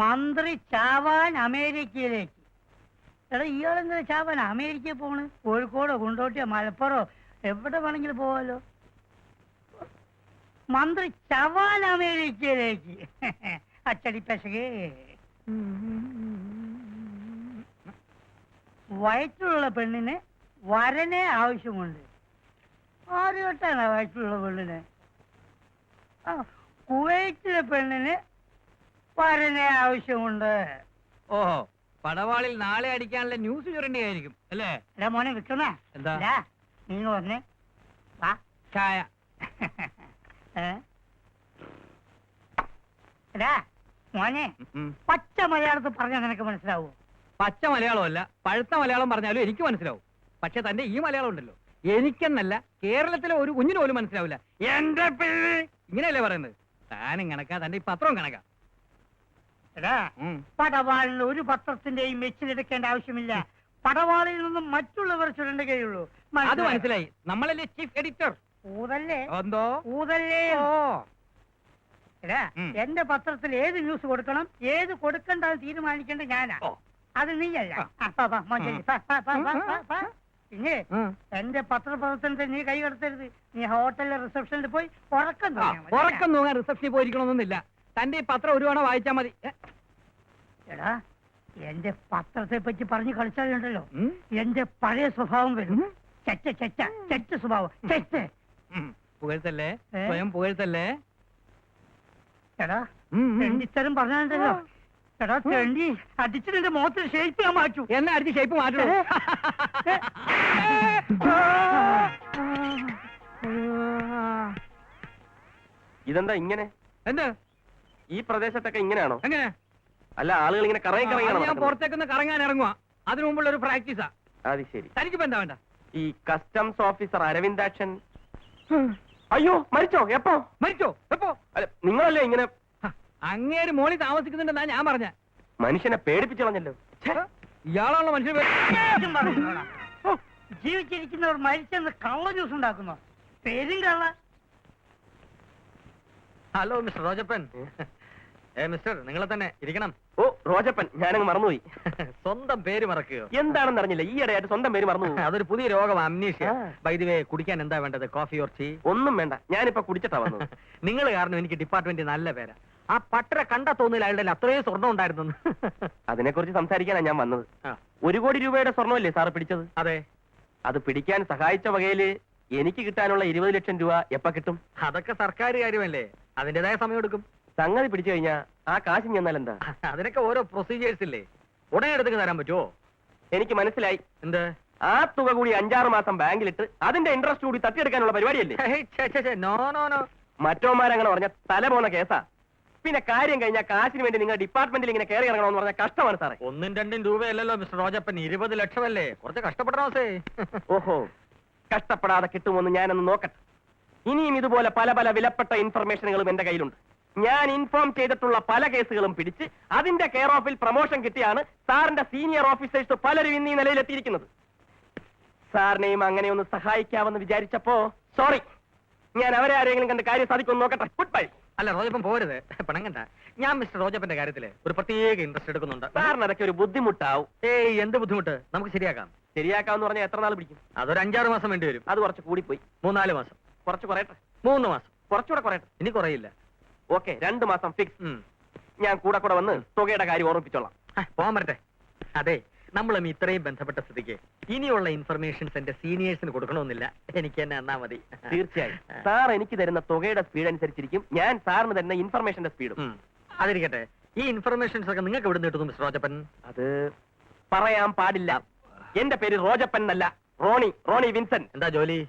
മന്ത്രി ചാവാൻ അമേരിക്കയിലേക്ക്. എടാ ഇയാളെന്താ ചാവാൻ അമേരിക്കയിൽ പോണ്? കോഴിക്കോടോ കൊണ്ടോട്ടിയോ മലപ്പുറോ എവിടെ വേണമെങ്കിലും പോവാലോ. മന്ത്രി ചവാൻ അമേരിക്കയിലേക്ക്. അച്ചടി പെശകേ. വയറ്റിലുള്ള പെണ്ണിന് വരനെ ആവശ്യമുണ്ട്. ആര് കേട്ടാണ് വയറ്റിലുള്ള പെണ്ണിന്? കുവൈറ്റിലെ പെണ്ണിന് വരനെ ആവശ്യമുണ്ട്. ഓഹോ, പടവാളിൽ നാളെ അടിക്കാനുള്ള ന്യൂസ് ചുരണ്ടിയായിരിക്കും അല്ലേ? എടാ മോനെ വിൽക്കുന്ന എന്താ നീങ്ങ പറഞ്ഞേ വാ ചായ. എടാ മോനെ പച്ച മലയാളത്തിൽ പറഞ്ഞാൽ നിനക്ക് മനസ്സിലാവോ? പച്ച മലയാളമല്ല, പഴുത്ത മലയാളം പറഞ്ഞാലും എനിക്ക് മനസ്സിലാവും. പക്ഷെ തന്റെ ഈ മലയാളം ഉണ്ടല്ലോ, എനിക്കെന്നല്ല കേരളത്തിലെ ഒരു കുഞ്ഞിന് പോലും മനസ്സിലാവില്ല. എന്റെ പേര് ഇങ്ങനെയല്ലേ പറയുന്നത്? താനും കണക്കാ, തന്റെ ഈ പത്രവും കണക്കാ. എടാ പടവാളിൽ ഒരു പത്രത്തിന്റെയും മെച്ചിലെടുക്കേണ്ട ആവശ്യമില്ല. പടവാളിൽ നിന്നും മറ്റുള്ളവർ ചുരണ്ടുകയുള്ളൂ. അത് മനസ്സിലായി. നമ്മളല്ലേ ചീഫ് എഡിറ്റർ? ഊതല്ലേ എന്തോ ഊതല്ലേ. എടാ എന്റെ പത്രത്തിൽ ഏത് ന്യൂസ് കൊടുക്കണം ഏത് കൊടുക്കണ്ടെന്ന് തീരുമാനിക്കേണ്ട ഞാനാ, അത് നീയല്ല. പിന്നെ എന്റെ പത്രപ്രവർത്തനത്തെ നീ കൈ കടത്തരുത്. നീ ഹോട്ടലിലെ റിസപ്ഷനിൽ പോയി ഉറക്കം തൂങ്ങാൻ റിസപ്ഷനിൽ പോയിരിക്കണമെന്നൊന്നുമില്ല. തന്റെ ഈ പത്രം ഒരു തവണ വായിച്ചാൽ മതി. എടാ എന്റെ പത്രത്തെ പറ്റി പറഞ്ഞു കളിച്ചാലുണ്ടല്ലോ എന്റെ പഴയ സ്വഭാവം വരും. ചെറ്റ ചെറ്റ ചെറ്റ സ്വഭാവം. ചെറ്റ് പുകഴ്ത്തല്ലേ, സ്വയം പുകഴ്ത്തല്ലേ. എടാ തെണ്ടിത്തരം പറഞ്ഞാലുണ്ടല്ലോ. എടാ തെണ്ടി അടിച്ചിട്ട് എന്റെ മുഖത്തിന് ഷേപ്പ് ഞാൻ മാറ്റു. എന്നെ അടിച്ച് ഷേപ്പ് മാറ്റൂ. ഇതെന്താ ഇങ്ങനെ? എന്ത് ഈ പ്രദേശത്തൊക്കെ ഇങ്ങനെയാണോ? എങ്ങനെ? അല്ല, ആളുകൾ ഇങ്ങനെ കറങ്ങി ഞാൻ പുറത്തേക്കൊന്ന് കറങ്ങാൻ ഇറങ്ങുക. അതിനു മുമ്പുള്ള ഒരു പ്രാക്ടീസാ. അത് ശരി. തനിക്കിപ്പോ എന്താ വേണ്ട? ഈ കസ്റ്റംസ് ഓഫീസർ അരവിന്ദാക്ഷൻ അയ്യോ മരിച്ചോ? എപ്പോ മരിച്ചോ? എപ്പോ? അല്ല, നിങ്ങളല്ലേ ഇങ്ങനെ അങ്ങേര് മോളിൽ താമസിക്കുന്നുണ്ടെന്നാ ഞാൻ പറഞ്ഞ. മനുഷ്യനെ പേടിപ്പിച്ചു കളഞ്ഞല്ലോ. ഇയാളാണല്ലോ മനുഷ്യൻ. ജീവിച്ചിരിക്കുന്നവർ മരിച്ചെന്ന് കള്ള ന്യൂസ് ഉണ്ടാക്കുന്നു. പേരും കള്ള. Hello mister റോജപ്പൻ. മിസ്റ്റർ നിങ്ങളെ തന്നെ ഇരിക്കണം. ഓ റോജപ്പൻ, ഞാനങ്ങ് മറന്നുപോയി. സ്വന്തം പേര് മറക്കുകയോ? എന്താണെന്ന് അറിഞ്ഞില്ല, ഈയിടെയായിട്ട് സ്വന്തം പേര് മറന്നു. അതൊരു പുതിയ രോഗം, അമ്നീഷ്യ. ബൈ ദി വേ, കുടിക്കാൻ എന്താ വേണ്ടത്? Coffee or tea? ഒന്നും വേണ്ട, ഞാനിപ്പോ കുടിച്ചിട്ടാ വന്നത്. നിങ്ങൾ കാരണം എനിക്ക് ഡിപ്പാർട്ട്മെന്റ് നല്ല പേരാ. ആ പട്ടര കണ്ട തോന്നില്ല അയാളുടെ അത്രയും സ്വർണ്ണം ഉണ്ടായിരുന്നു. അതിനെക്കുറിച്ച് സംസാരിക്കാനാ ഞാൻ വന്നത്. 1 കോടി രൂപയുടെ സ്വർണ്ണമല്ലേ സാറ് പിടിച്ചത്? അതെ. അത് പിടിക്കാൻ സഹായിച്ച വകയില് എനിക്ക് കിട്ടാനുള്ള 20 ലക്ഷം രൂപ എപ്പ കിട്ടും? അതൊക്കെ സർക്കാർ കാര്യമല്ലേ, അതിന്റേതായ സമയം എടുക്കും. സംഗതി പിടിച്ചു കഴിഞ്ഞാ ആ കാശ് ചെന്നാൽ എന്താ? അതിനൊക്കെ ഓരോ പ്രൊസീജിയേഴ്സ് ഇല്ലേ, ഉടനെ എടുത്ത് തരാൻ പറ്റുമോ? എനിക്ക് മനസ്സിലായി. എന്ത്? ആ തുക കൂടി 5-6 മാസം ബാങ്കിലിട്ട് അതിന്റെ ഇൻട്രസ്റ്റ് കൂടി തട്ടിയെടുക്കാനുള്ള പരിപാടിയല്ലേ? നോ നോ നോ, മറ്റോമാരങ്ങനെ പറഞ്ഞ തല പോന്ന കേസാ. പിന്നെ കാര്യം കഴിഞ്ഞാൽ കാശിന് വേണ്ടി നിങ്ങൾ ഡിപ്പാർട്ട്മെന്റിൽ ഇങ്ങനെ കയറി ഇറങ്ങണമെന്ന് പറഞ്ഞാൽ കഷ്ടമാണ് സാറേ. 1-2 രൂപയല്ലല്ലോ മിസ്റ്റർ റോജപ്പൻ, 20 ലക്ഷമല്ലേ, കുറച്ച് കഷ്ടപ്പെടണോസേ. ഓഹോ, കഷ്ടപ്പെടാതെ കിട്ടുമെന്ന് ഞാനൊന്ന് നോക്കട്ടെ. ഇനിയും ഇതുപോലെ പല പല വിലപ്പെട്ട ഇൻഫർമേഷനുകളും എന്റെ കയ്യിലുണ്ട്. ഞാൻ ഇൻഫോം ചെയ്തിട്ടുള്ള പല കേസുകളും പിടിച്ച് അതിന്റെ കെയർ ഓഫിൽ പ്രൊമോഷൻ കിട്ടിയാണ് സാറിന്റെ സീനിയർ ഓഫീസേഴ്സ് പലരും ഇന്ന് ഈ നിലയിലെത്തിയിരിക്കുന്നത്. സാറിനെയും അങ്ങനെ ഒന്ന് സഹായിക്കാമെന്ന് വിചാരിച്ചപ്പോ സോറി, ഞാൻ അവരെ ആരെങ്കിലും കണ്ട് കാര്യം സാധിക്കുമെന്ന് നോക്കട്ടെ. Good bye. അല്ല റോജപ്പൻ പോരുത്, പിണങ്ങണ്ട. ഞാൻ മിസ്റ്റർ റോജപ്പന്റെ കാര്യത്തില് ഒരു പ്രത്യേക ഇൻട്രസ്റ്റ് എടുക്കുന്നുണ്ട്. സാറിന് അതൊക്കെ ഒരു ബുദ്ധിമുട്ടാവും. ഏയ് എന്ത് ബുദ്ധിമുട്ട്, നമുക്ക് ശരിയാക്കാം. ശരിയാക്കാന്ന് പറഞ്ഞാൽ എത്ര നാൾ പിടിക്കും? അതൊരു 5-6 മാസം വേണ്ടി വരും. അത് കുറച്ച് കൂടിപ്പോയി. 3-4 മാസം. കുറച്ച് കുറയട്ടെ. 3 മാസം. കുറച്ചുകൂടെ കുറയട്ടെ. ഇനി കുറയില്ല. ഓക്കെ, 2 മാസം ഫിക്സ്. ഞാൻ കൂടെ വന്ന് തുകയുടെ കാര്യം ഓർമ്മിപ്പിച്ചോളാം. പോകാൻ പറ്റേ? അതെ, നമ്മളും ഇത്രയും ബന്ധപ്പെട്ട സ്ഥിതിക്ക് ഇനിയുള്ള ഇൻഫർമേഷൻസ് എന്റെ സീനിയേഴ്സിന് കൊടുക്കണമെന്നില്ല, എനിക്ക് തന്നെ എന്നാ മതി. തീർച്ചയായും സാർ എനിക്ക് തരുന്ന തുകയുടെ സ്പീഡ് അനുസരിച്ചിരിക്കും ഞാൻ സാറിന് തരുന്ന ഇൻഫർമേഷന്റെ സ്പീഡും. അതിരിക്കട്ടെ, ഈ ഇൻഫർമേഷൻസ് ഒക്കെ നിങ്ങൾക്ക് എവിടെ നിന്ന് കിട്ടുന്നു മിസ്റ്റർ റോജപ്പൻ? അത് പറയാൻ പാടില്ല. എന്റെ പേര് റോജപ്പൻ എന്നല്ല, റോണി വിൻസെന്റ്. എന്താ ജോലി?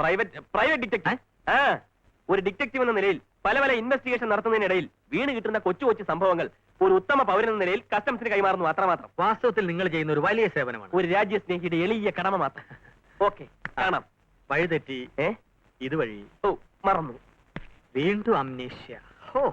Private detective. ഒരു ഡിറ്റക്റ്റീവ് എന്ന നിലയിൽ പല പല ഇൻവെസ്റ്റിഗേഷൻ നടത്തുന്നതിനിടയിൽ വീണ് കിട്ടുന്ന കൊച്ചു കൊച്ചു സംഭവങ്ങൾ ഒരു ഉത്തമ പൗരനെന്ന നിലയിൽ കസ്റ്റംസിന് കൈമാറുന്നു മാത്രമാത്രം. വാസ്തവത്തിൽ നിങ്ങൾ ചെയ്യുന്ന ഒരു വലിയ സേവനമാണ്. ഒരു രാജ്യസ്നേഹിയുടെ എളിയ കടമ മാത്രം. ഓക്കെ, കാണാം. വഴിതെറ്റി ഇതുവഴി. ഓ മറന്നു. വീണ്ടും അമ്നീഷ്യ. ഹോ,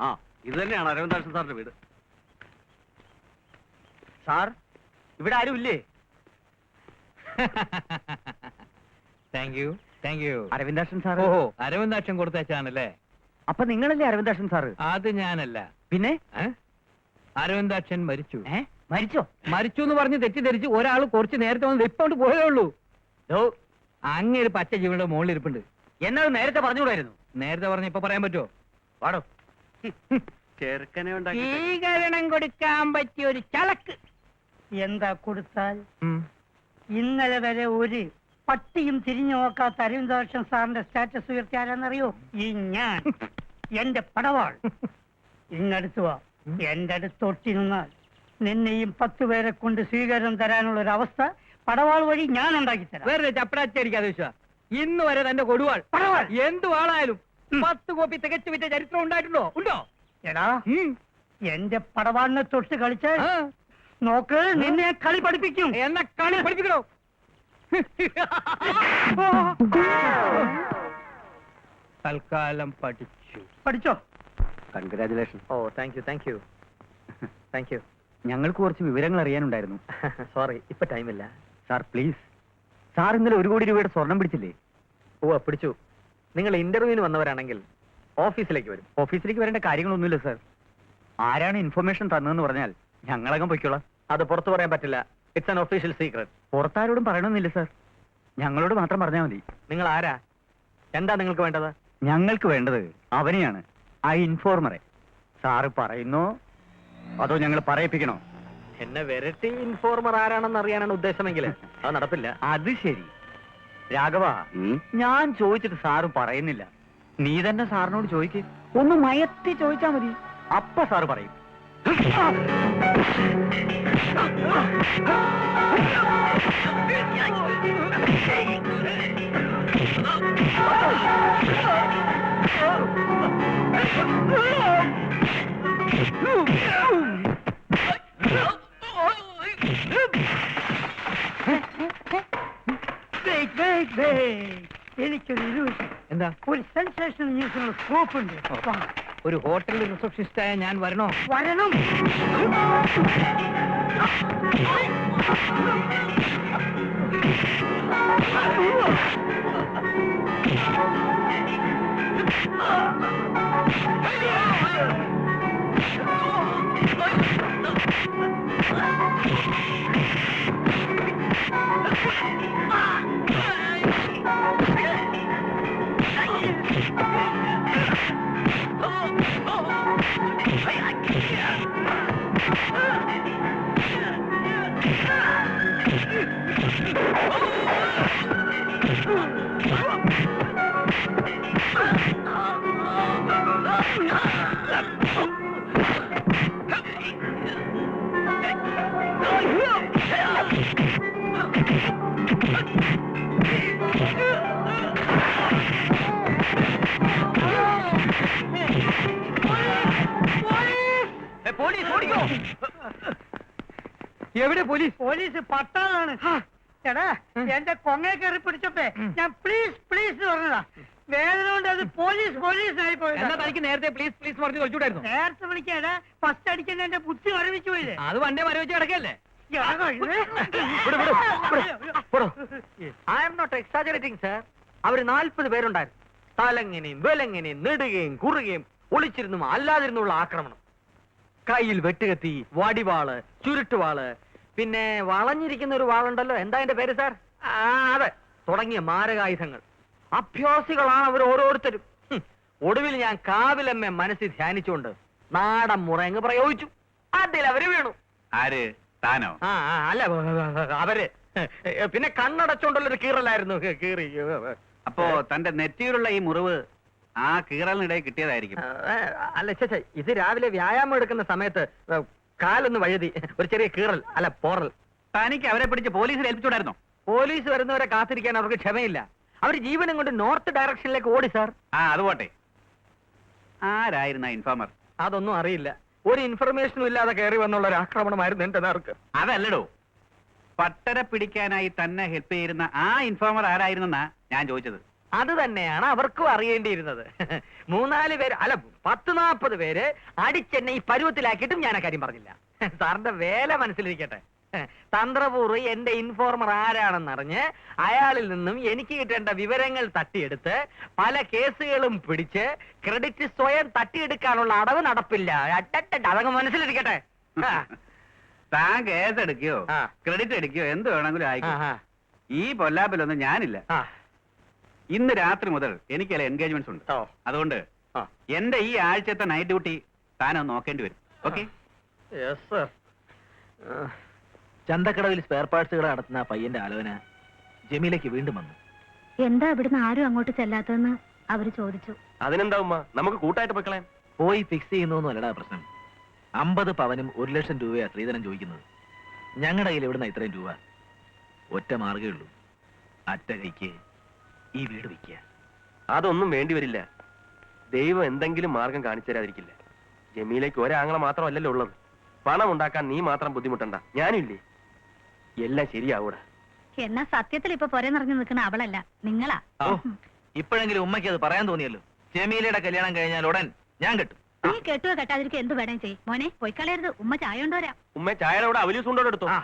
ആ ഇത് തന്നെയാണ് അരവിന്ദാക്ഷൻ സാറിന്റെ വീട്. സാർ ഇവിടെ ആരും ഇല്ലേ? Thank you. അരവിന്ദാക്ഷൻ സാർ? ഓഹോ, അരവിന്ദാക്ഷൻ കൊടുത്തയച്ചാണല്ലേ? അപ്പൊ നിങ്ങളല്ലേ അരവിന്ദാക്ഷൻ സാറ്? അത് ഞാനല്ല. പിന്നെ അരവിന്ദാക്ഷൻ മരിച്ചു. മരിച്ചോ? മരിച്ചു എന്ന് പറഞ്ഞ് തെറ്റിദ്ധരിച്ച് ഒരാൾ കുറച്ച് നേരത്തെ വന്ന് ഇപ്പോണ്ട് പോയേ ഉള്ളൂ. അങ്ങേര് പച്ച ജീവയുടെ മുകളിൽ ഇരിപ്പുണ്ട്. എന്നത് നേരത്തെ പറഞ്ഞുകൂടായിരുന്നു? നേരത്തെ പറഞ്ഞ ഇപ്പൊ പറയാൻ പറ്റുമോ? പാടോ. ചെറുക്കനെ ഉണ്ടാക്കി സ്വീകരണം കൊടുക്കാൻ പറ്റിയ ഒരു ചളക്ക് എന്താ കൊടുത്താൽ? ഇന്നലെ വരെ ഒരു പട്ടിയും തിരിഞ്ഞു നോക്കാത്ത അരവിന്ദാക്ഷൻ സാറിന്റെ സ്റ്റാറ്റസ് ഉയർത്തി ആരാന്നറിയോ? ഈ ഞാൻ. എന്റെ പടവാൾ. ഇന്നടുത്ത് വാ. എന്റെ അടുത്തൊട്ടി നിന്നാൽ നിന്നെയും 10 പേരെ കൊണ്ട് സ്വീകരണം തരാനുള്ള ഒരു അവസ്ഥ പടവാൾ വഴി ഞാൻ ഉണ്ടാക്കി തരാം. വേറെ ചപ്പടാച്ചടിക്കാതെ വിശ്വാ. ഇന്ന് വരെ തന്റെ കൊടുവാൾ പടവാൾ എന്തു ആളായാലും 10 കോപ്പി തികച്ചു വിറ്റ ചരിത്രം ഉണ്ടായിട്ടുണ്ടോ? ഉണ്ടോ? എടാ, എന്റെ പടവാളിനെ തൊട്ട് കളിച്ച് നോക്ക്, നിന്നെ ഞാൻ കളി പഠിപ്പിക്കും. എന്നെ കളി പഠിപ്പിക്കണോ? തൽക്കാലം പഠിച്ചോ? കൺഗ്രാചുലേഷൻ. ഓ താങ്ക് യു. ഞങ്ങൾക്ക് കുറച്ച് വിവരങ്ങൾ അറിയാനുണ്ടായിരുന്നു. സോറി, ഇപ്പൊ ടൈമില്ല. Sir please. സാർ ഇന്നലെ 1 കോടി രൂപയുടെ സ്വർണം പിടിച്ചില്ലേ? ഓ പിടിച്ചു. നിങ്ങൾ ഇന്റർവ്യൂവിന് വന്നവരാണെങ്കിൽ ഓഫീസിലേക്ക് വരും. ഓഫീസിലേക്ക് വരേണ്ട കാര്യങ്ങളൊന്നുമില്ല സാർ. ആരാണ് ഇൻഫർമേഷൻ തന്നതെന്ന് പറഞ്ഞാൽ ഞങ്ങളകം പൊയ്ക്കോളാം. അത് പുറത്തു പറയാൻ പറ്റില്ല. It's an official secret. പുറത്താരോടും പറയണമെന്നില്ല സാർ. ഞങ്ങളോട് മാത്രം പറഞ്ഞാൽ മതി. നിങ്ങൾ ആരാ? എന്താ നിങ്ങൾക്ക് വേണ്ടത്? ഞങ്ങൾക്ക് വേണ്ടത് അവനെയാണ്, ആ ഇൻഫോർമറെ. സാറ് പറയുന്നോ അതോ ഞങ്ങൾ പറയിപ്പിക്കണോ? എന്നെ വെരട്ടി ഇൻഫോർമർ ആരാണെന്ന് അറിയാനാണ് ഉദ്ദേശമെങ്കിൽ അത് നടപ്പില്ല. അത് ശരി രാഘവ, ഞാൻ ചോദിച്ചിട്ട് സാറ് പറയുന്നില്ല. നീ തന്നെ സാറിനോട് ചോദിക്ക്. ഒന്ന് മയത്തി ചോദിച്ചാ മതി, അപ്പ സാറ് പറയും. എനിക്കൊരു illusion. എന്താ? ഒരു സെൻസേഷണൽ ന്യൂസിനുള്ള സ്കോപ്പ് ഉണ്ട്. ഒരു ഹോട്ടലിൽ റിസപ്ഷനിസ്റ്റായ ഞാൻ വരണോ? വരണം. എവിടെ പോലീസ്? പോലീസ് പട്ടാളാണ്. എടാ, എന്റെ കൊങ്ങയെ കയറി പിടിച്ചപ്പേ ഞാൻ പ്ലീസ് പ്ലീസ് പറഞ്ഞതാ. വേദന കൊണ്ട് അത് പോലീസായി പോയത്. എന്നാ തനിക്ക് നേരത്തെ പ്ലീസ് പ്ലീസ് പറഞ്ഞു കളിച്ചൂടായിരുന്നു? നേരത്തെ വിളിക്കാടാ, ഫസ്റ്റ് അടിക്കുന്ന എന്റെ ബുദ്ധി മരവിച്ചു പോയില്ലേ? അത് വണ്ടേ മരവിച്ച് കിടക്കല്ലേ? I am not exaggerating sir. അവര് 40 പേരുണ്ടായിരുന്നു. തലങ്ങനെയും വെലങ്ങനെയും നെടുകയും കുറുകയും ഒളിച്ചിരുന്നും അല്ലാതിരുന്നുള്ള ആക്രമണം. കയ്യിൽ വെട്ടുകത്തി, വടിവാള്, ചുരുട്ടുവാള്, പിന്നെ വളഞ്ഞിരിക്കുന്ന ഒരു വാളുണ്ടല്ലോ, എന്താ എന്റെ പേര് സാർ? അതെ, തുടങ്ങിയ മാരകായുധങ്ങൾ. അഭ്യാസികളാണ് അവർ ഓരോരുത്തരും. ഒടുവിൽ ഞാൻ കാവിലമ്മ മനസ്സിൽ ധ്യാനിച്ചുകൊണ്ട് നാടൻ മുറങ്ങ് പ്രയോഗിച്ചു. അതിൽ അവര് വീണു. ആര്? താനോ? അല്ല, അവര്. പിന്നെ കണ്ണടച്ചോണ്ടുള്ളൊരു കീറലായിരുന്നു. കീറി. അപ്പോ തന്റെ നെറ്റിയിലുള്ള ഈ മുറിവ് ആ കീറലിനിടയിൽ കിട്ടിയതായിരിക്കും. അല്ല ചേച്ചാ, ഇത് രാവിലെ വ്യായാമം എടുക്കുന്ന സമയത്ത് കാലൊന്ന് വഴുതി ഒരു ചെറിയ കീറൽ, അല്ല പോറൽ. തനിക്ക് അവരെ പിടിച്ച് പോലീസിൽ ഏൽപ്പിച്ചൂടായിരുന്നോ? പോലീസ് വരുന്നവരെ കാത്തിരിക്കാൻ അവർക്ക് ക്ഷമയില്ല. അവർ ജീവനും കൊണ്ട് നോർത്ത് ഡയറക്ഷനിലേക്ക് ഓടി സാർ. അത് പോട്ടെ. ആരായിരുന്ന ഇൻഫോമർ? അതൊന്നും അറിയില്ല. ഒരു ഇൻഫർമേഷനും ഇല്ലാതെ കയറി വന്നുള്ള ഒരു ആക്രമണമായിരുന്നു എന്റെ നേർക്ക്. അതല്ലടോ, പട്ടര പിടിക്കാനായി തന്നെ ഹെൽപ്പ് ചെയ്യുന്ന ആ ഇൻഫോമർ ആരായിരുന്നെന്നാ ഞാൻ ചോദിച്ചത്. അത് തന്നെയാണ് അവർക്കും അറിയേണ്ടിയിരുന്നത്. 3-4 പേര് അല്ല 10-40 പേര് അടിച്ചെന്നെ ഈ പരുവത്തിലാക്കിയിട്ടും ഞാൻ ആ കാര്യം പറഞ്ഞില്ല. സാറിന്റെ വേല മനസ്സിലിരിക്കട്ടെ. തന്ത്രപൂർവ്വം എന്റെ ഇൻഫോർമർ ആരാണെന്നറിഞ്ഞ് അയാളിൽ നിന്നും എനിക്ക് കിട്ടേണ്ട വിവരങ്ങൾ തട്ടിയെടുത്ത് പല കേസുകളും പിടിച്ച് ക്രെഡിറ്റ് സ്വയം തട്ടിയെടുക്കാനുള്ള അടവ് നടപ്പില്ല. അതങ്ങ് മനസ്സിലിരിക്കട്ടെ. താൻ കേസ് എടുക്കയോ ആ. ക്രെഡിറ്റ് എടുക്കയോ എന്ത് വേണമെങ്കിലും ആയിക്കോ. ആ, ഈ പൊല്ലാപ്പിലൊന്നും ഞാനില്ല. ആ. ഇന്ന് രാത്രി മുതൽ എനിക്ക് ചില എൻഗേജ്മെന്റ്സ് ഉണ്ട്. ഓ. അതുകൊണ്ട് ആ. എന്റെ ഈ ആഴ്ചത്തെ നൈറ്റ് ഡ്യൂട്ടി താനൊന്ന് നോക്കേണ്ടി വരും. ഓക്കെ? Yes, sir. ചന്തക്കടവിൽ സ്പെയർ പാർട്സ് കട നടത്തുന്ന ആ പയ്യന്റെ ആലോചന ജമീലേക്ക് വീണ്ടും വന്നു. എന്താ ഇവിടുന്ന് ആരും അങ്ങോട്ട് ചെല്ലാത്തതെന്ന് അവര് ചോദിച്ചു. അതിനെന്താ ഉമ്മ, നമുക്ക് കൂട്ടായിട്ട് പോയിക്കളയാം. പോയി ഫിക്സ് ചെയ്യുന്നൊന്നും അല്ലടാ പ്രശ്നം. 50 പവനും 1 ലക്ഷം രൂപയാ ശ്രീധരൻ ചോദിക്കുന്നത്. ഞങ്ങളുടെ കയ്യിൽ എവിടുന്ന ഇത്രയും രൂപ? ഒറ്റ മാർഗേ ഉള്ളൂ, അറ്റ കൈക്ക് ഈ വീട് വിൽക്കുക. അതൊന്നും വേണ്ടി വരില്ല. ദൈവം എന്തെങ്കിലും മാർഗം കാണിച്ചു തരാതിരിക്കില്ല. ജമീലേക്ക് ഒരാങ്ങളെ മാത്രമല്ലല്ലോ ഉള്ളത്. പണം ഉണ്ടാക്കാൻ നീ മാത്രം ബുദ്ധിമുട്ടണ്ട, ഞാനും ഇല്ലേ. എല്ലാം ശരിയാവൂടാ. എന്നാ സത്യത്തിൽ ഇപ്പൊ പൊര നിറഞ്ഞു നിൽക്കുന്ന അവളല്ല, നിങ്ങളാ. ഓ, ഇപ്പോഴെങ്കിലും ഉമ്മയ്ക്ക് അത് പറയാൻ തോന്നിയല്ലോ. ജമീലയുടെ കല്യാണം കഴിഞ്ഞാൽ ഉടൻ ഞാൻ കെട്ടും. നീ കെട്ടുക കെട്ടാതിരിക്കും എന്ത് വേണേ ചെയ്യും. മോനെ പോയി കളയരുത്, ഉമ്മ ചായ കൊണ്ടുവരാം. ഉമ്മ ചായയുടെ കൂടെ അവലൂസ് കൊണ്ടോടെ എടുത്തോ. ആ,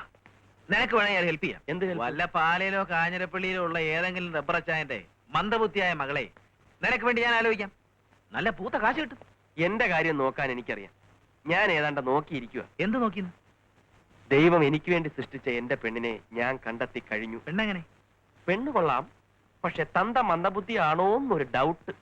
നിനക്ക് വേണമെങ്കിൽ ഹെൽപ്പ് ചെയ്യാം. എന്ത് help? വല്ല പാലയിലോ കാഞ്ഞിരപ്പള്ളിയിലോ ഉള്ള ഏതെങ്കിലും റബ്ബറച്ചായന്റെ മന്ദബുദ്ധിയായ മകളെ നിനക്ക് വേണ്ടി ഞാൻ ആലോചിക്കാം. നല്ല പൂത്ത കാശ് കിട്ടും. എന്റെ കാര്യം നോക്കാൻ എനിക്കറിയാം. ഞാൻ ഏതാണ്ട് നോക്കിയിരിക്കുക. എന്ത് നോക്കിന്ന്? ദൈവം എനിക്ക് വേണ്ടി സൃഷ്ടിച്ച എന്റെ പെണ്ണിനെ ഞാൻ കണ്ടെത്തി കഴിഞ്ഞു. പെണ്ണെങ്ങനെ? പെണ്ണ് കൊള്ളാം, പക്ഷെ തന്ത മന്ദബുദ്ധിയാണോ എന്നൊരു ഡൗട്ട്.